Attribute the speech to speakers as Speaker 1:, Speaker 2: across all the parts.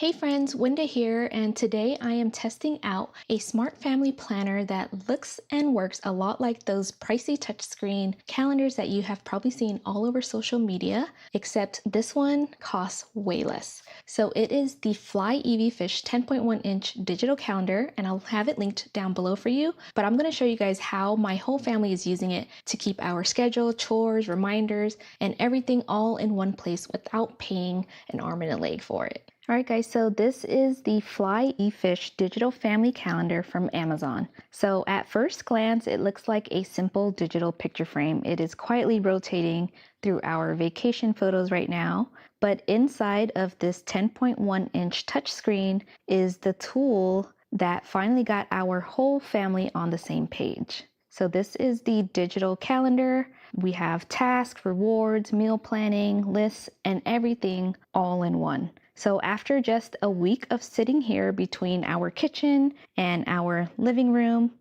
Speaker 1: Hey friends, Winda here, and today I am testing out a smart family planner that looks and works a lot like those pricey touchscreen calendars that you have probably seen all over social media, except this one costs way less. So it is the flyEVfish 10.1-inch digital calendar, and I'll have it linked down below for you, but I'm going to show you guys how my whole family is using it to keep our schedule, chores, reminders, and everything all in one place without paying an arm and a leg for it. All right, guys, so this is the flyEVfish digital family calendar from Amazon. So at first glance, it looks like a simple digital picture frame. It is quietly rotating through our vacation photos right now. But inside of this 10.1-inch touchscreen is the tool that finally got our whole family on the same page. So this is the digital calendar. We have tasks, rewards, meal planning, lists, and everything all in one. So after just a week of sitting here between our kitchen and our living room,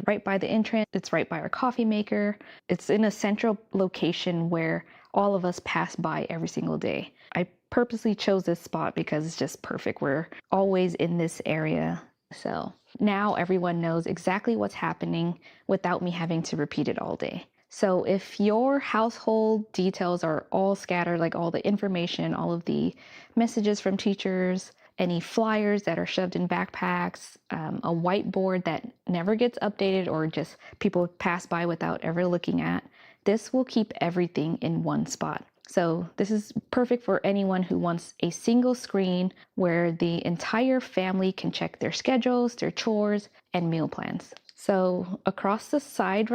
Speaker 1: right by the entrance, it's right by our coffee maker. It's in a central location where all of us pass by every single day. I purposely chose this spot because it's just perfect. We're always in this area. So now everyone knows exactly what's happening without me having to repeat it all day. So if your household details are all scattered, like all the information, all of the messages from teachers, any flyers that are shoved in backpacks, a whiteboard that never gets updated or just people pass by without ever looking at, this will keep everything in one spot. So this is perfect for anyone who wants a single screen where the entire family can check their schedules, their chores, and meal plans. So across the side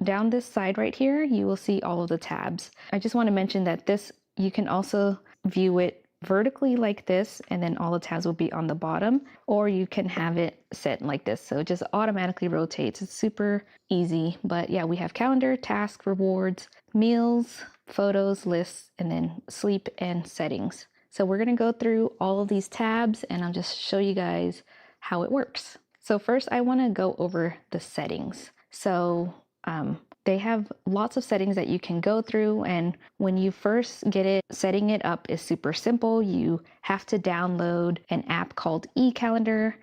Speaker 1: down this side right here, you will see all of the tabs. I just want to mention that you can also view it vertically like this, and then all the tabs will be on the bottom, or you can have it set like this. So it just automatically rotates. It's super easy. But yeah, we have calendar, task, rewards, meals, photos, lists, and then sleep and settings. So we're going to go through all of these tabs and I'll just show you guys how it works. So first I want to go over the settings. So they have lots of settings that you can go through, and when you first get it, setting it up is super simple. You have to download an app called eCalendar.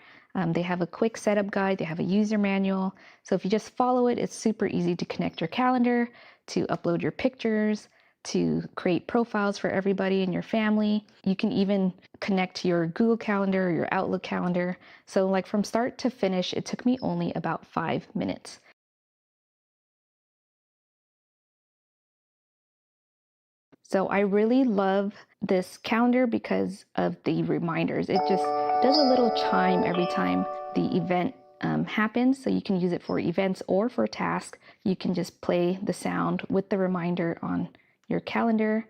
Speaker 1: They have a quick setup guide, they have a user manual. So if you just follow it, it's super easy to connect your calendar, to upload your pictures, to create profiles for everybody in your family. You can even connect to your Google Calendar or your Outlook calendar. So like from start to finish, it took me only about 5 minutes. So I really love this calendar because of the reminders. It just does a little chime every time the event happens. So you can use it for events or for tasks. You can just play the sound with the reminder on your calendar.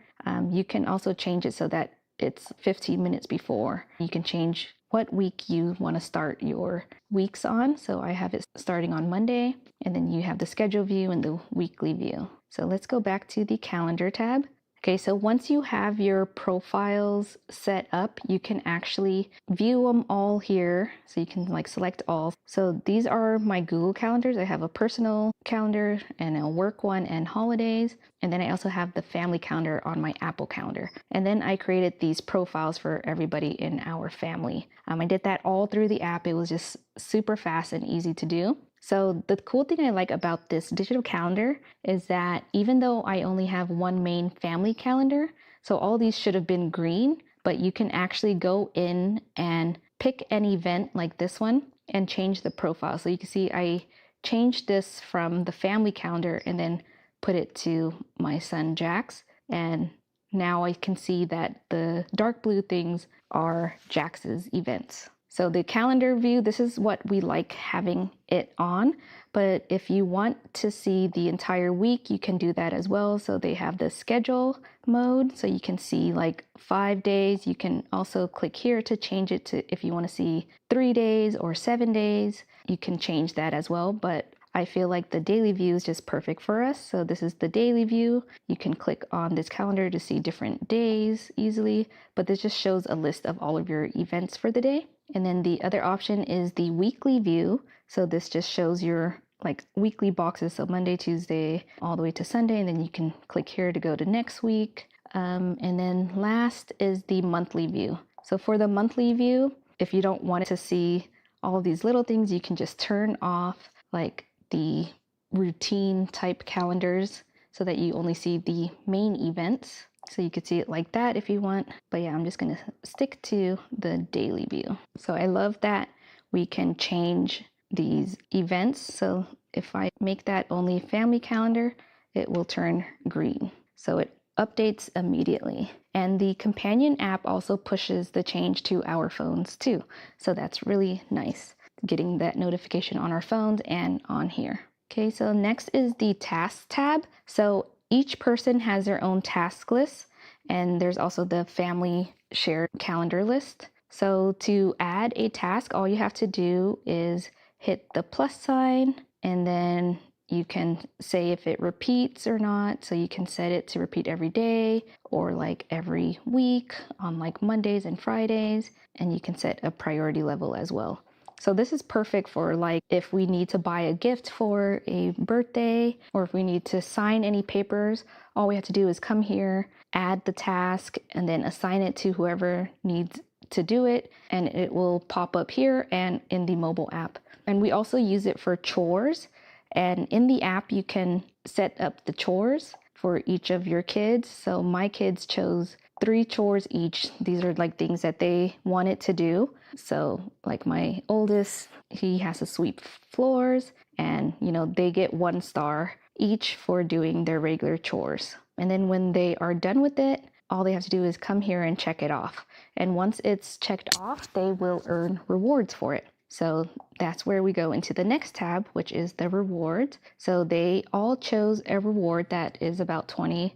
Speaker 1: You can also change it so that it's 15 minutes before. You can change what week you want to start your weeks on. So I have it starting on Monday, and then you have the schedule view and the weekly view. So let's go back to the calendar tab. Okay, so once you have your profiles set up, you can actually view them all here. So you can like select all. So these are my Google calendars. I have a personal calendar and a work one and holidays. And then I also have the family calendar on my Apple calendar. And then I created these profiles for everybody in our family. I did that all through the app. It was just super fast and easy to do. So the cool thing I like about this digital calendar is that even though I only have one main family calendar, so all these should have been green, but you can actually go in and pick an event like this one and change the profile. So you can see I changed this from the family calendar and then put it to my son Jax. And now I can see that the dark blue things are Jax's events. So the calendar view, this is what we like having it on, but if you want to see the entire week, you can do that as well. So they have the schedule mode, so you can see like 5 days. You can also click here to change it to if you want to see 3 days or 7 days, you can change that as well. But I feel like the daily view is just perfect for us. So this is the daily view. You can click on this calendar to see different days easily, but this just shows a list of all of your events for the day. And then the other option is the weekly view. So this just shows your like weekly boxes. So Monday, Tuesday, all the way to Sunday. And then you can click here to go to next week. And then last is the monthly view. So for the monthly view, if you don't want to see all of these little things, you can just turn off like the routine type calendars so that you only see the main events. So you could see it like that if you want. But yeah, I'm just gonna stick to the daily view. So I love that we can change these events. So if I make that only family calendar, it will turn green. So it updates immediately. And the companion app also pushes the change to our phones too. So that's really nice, getting that notification on our phones and on here. Okay, so next is the tasks tab. So each person has their own task list, and there's also the family shared calendar list. So to add a task, all you have to do is hit the plus sign, and then you can say if it repeats or not. So you can set it to repeat every day or like every week on like Mondays and Fridays, and you can set a priority level as well. So this is perfect for like if we need to buy a gift for a birthday, or if we need to sign any papers, all we have to do is come here, add the task, and then assign it to whoever needs to do it, and it will pop up here and in the mobile app. And we also use it for chores. And in the app, you can set up the chores for each of your kids. So my kids chose 3 chores each. These are like things that they wanted to do. So like my oldest, he has to sweep floors, and they get 1 star each for doing their regular chores. And then when they are done with it, all they have to do is come here and check it off. And once it's checked off, they will earn rewards for it. So that's where we go into the next tab, which is the rewards. So they all chose a reward that is about $20.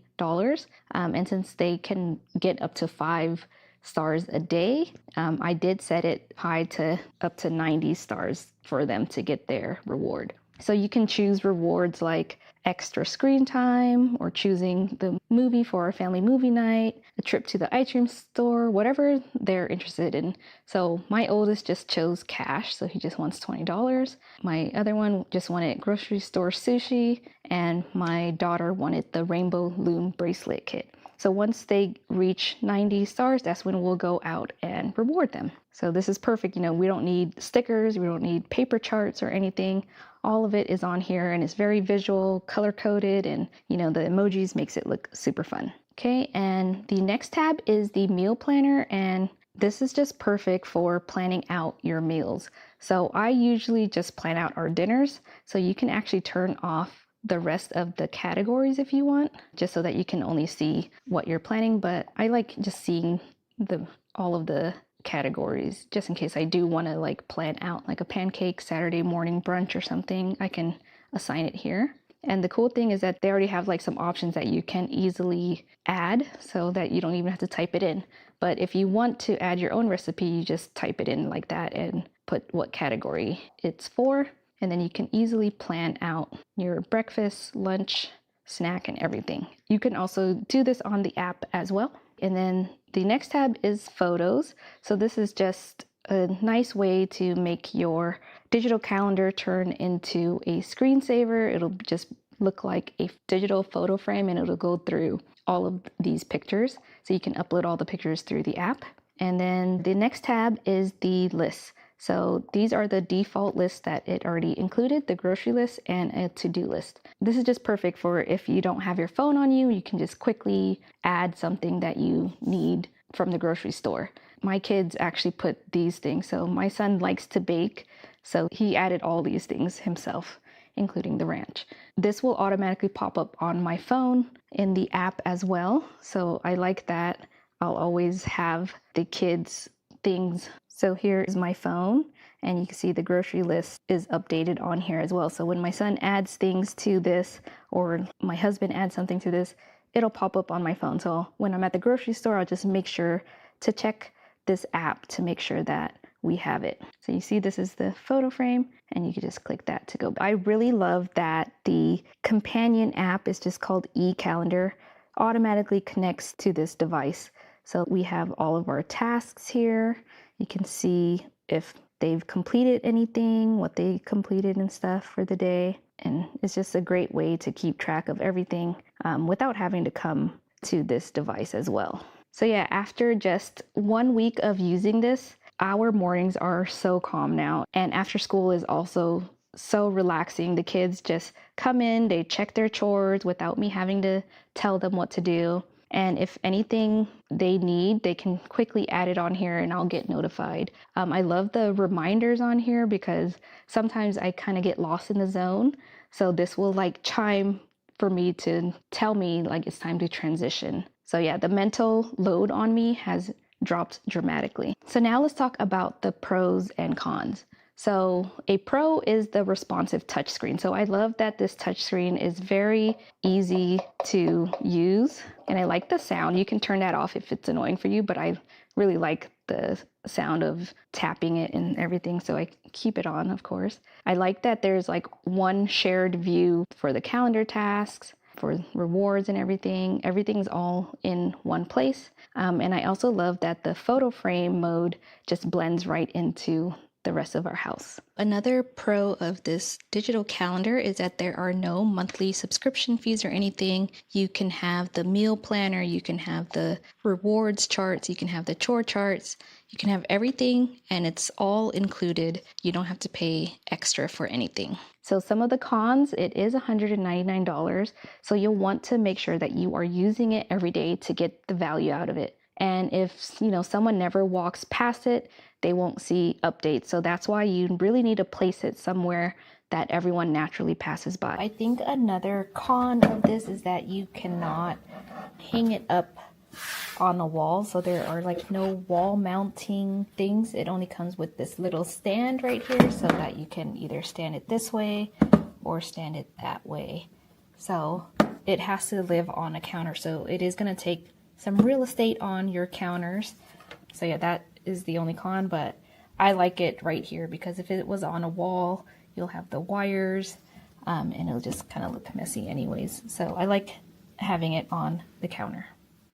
Speaker 1: And since they can get up to 5 stars a day, I did set it high to up to 90 stars for them to get their reward. So you can choose rewards like extra screen time, or choosing the movie for a family movie night, a trip to the ice cream store, whatever they're interested in. So my oldest just chose cash, so he just wants $20. My other one just wanted grocery store sushi, and my daughter wanted the rainbow loom bracelet kit. So once they reach 90 stars, that's when we'll go out and reward them. So this is perfect. We don't need stickers, we don't need paper charts or anything. All of it is on here, and it's very visual, color coded, and the emojis makes it look super fun. Okay, and the next tab is the meal planner, and this is just perfect for planning out your meals. So I usually just plan out our dinners, so you can actually turn off the rest of the categories if you want, just so that you can only see what you're planning. But I like just seeing all of the categories, just in case I do want to like plan out like a pancake Saturday morning brunch or something. I can assign it here. And the cool thing is that they already have like some options that you can easily add, so that you don't even have to type it in. But if you want to add your own recipe, you just type it in like that and put what category it's for, and then you can easily plan out your breakfast, lunch, snack, and everything. You can also do this on the app as well. And then the next tab is photos. So this is just a nice way to make your digital calendar turn into a screensaver. It'll just look like a digital photo frame, and it'll go through all of these pictures. So you can upload all the pictures through the app. And then the next tab is the lists. So these are the default lists that it already included, the grocery list and a to-do list. This is just perfect for if you don't have your phone on you, you can just quickly add something that you need from the grocery store. My kids actually put these things. So my son likes to bake, so he added all these things himself, including the ranch. This will automatically pop up on my phone in the app as well. So I like that. I'll always have the kids' things. So here is my phone, and you can see the grocery list is updated on here as well. So when my son adds things to this, or my husband adds something to this, it'll pop up on my phone. So when I'm at the grocery store, I'll just make sure to check this app to make sure that we have it. So you see this is the photo frame, and you can just click that to go. I really love that the companion app is just called eCalendar, automatically connects to this device. So we have all of our tasks here. You can see if they've completed anything, what they completed and stuff for the day. And it's just a great way to keep track of everything without having to come to this device as well. So yeah, after just 1 week of using this, our mornings are so calm now. And after school is also so relaxing. The kids just come in, they check their chores without me having to tell them what to do. And if anything they need, they can quickly add it on here and I'll get notified. I love the reminders on here because sometimes I kind of get lost in the zone. So this will like chime for me to tell me like it's time to transition. So yeah, the mental load on me has dropped dramatically. So now let's talk about the pros and cons. So a pro is the responsive touchscreen. So I love that this touchscreen is very easy to use and I like the sound. You can turn that off if it's annoying for you, but I really like the sound of tapping it and everything, so I keep it on, of course. I like that there's like one shared view for the calendar tasks, for rewards and everything. Everything's all in one place. And I also love that the photo frame mode just blends right into the rest of our house. Another pro of this digital calendar is that there are no monthly subscription fees or anything. You can have the meal planner, you can have the rewards charts, you can have the chore charts, you can have everything and it's all included. You don't have to pay extra for anything. So some of the cons, it is $199. So you'll want to make sure that you are using it every day to get the value out of it. And if, someone never walks past it, they won't see updates. So that's why you really need to place it somewhere that everyone naturally passes by. I think another con of this is that you cannot hang it up on the wall. So there are like no wall mounting things. It only comes with this little stand right here so that you can either stand it this way or stand it that way. So it has to live on a counter. So it is going to take some real estate on your counters. So yeah, that is the only con, but I like it right here because if it was on a wall, you'll have the wires and it'll just kind of look messy anyways. So I like having it on the counter.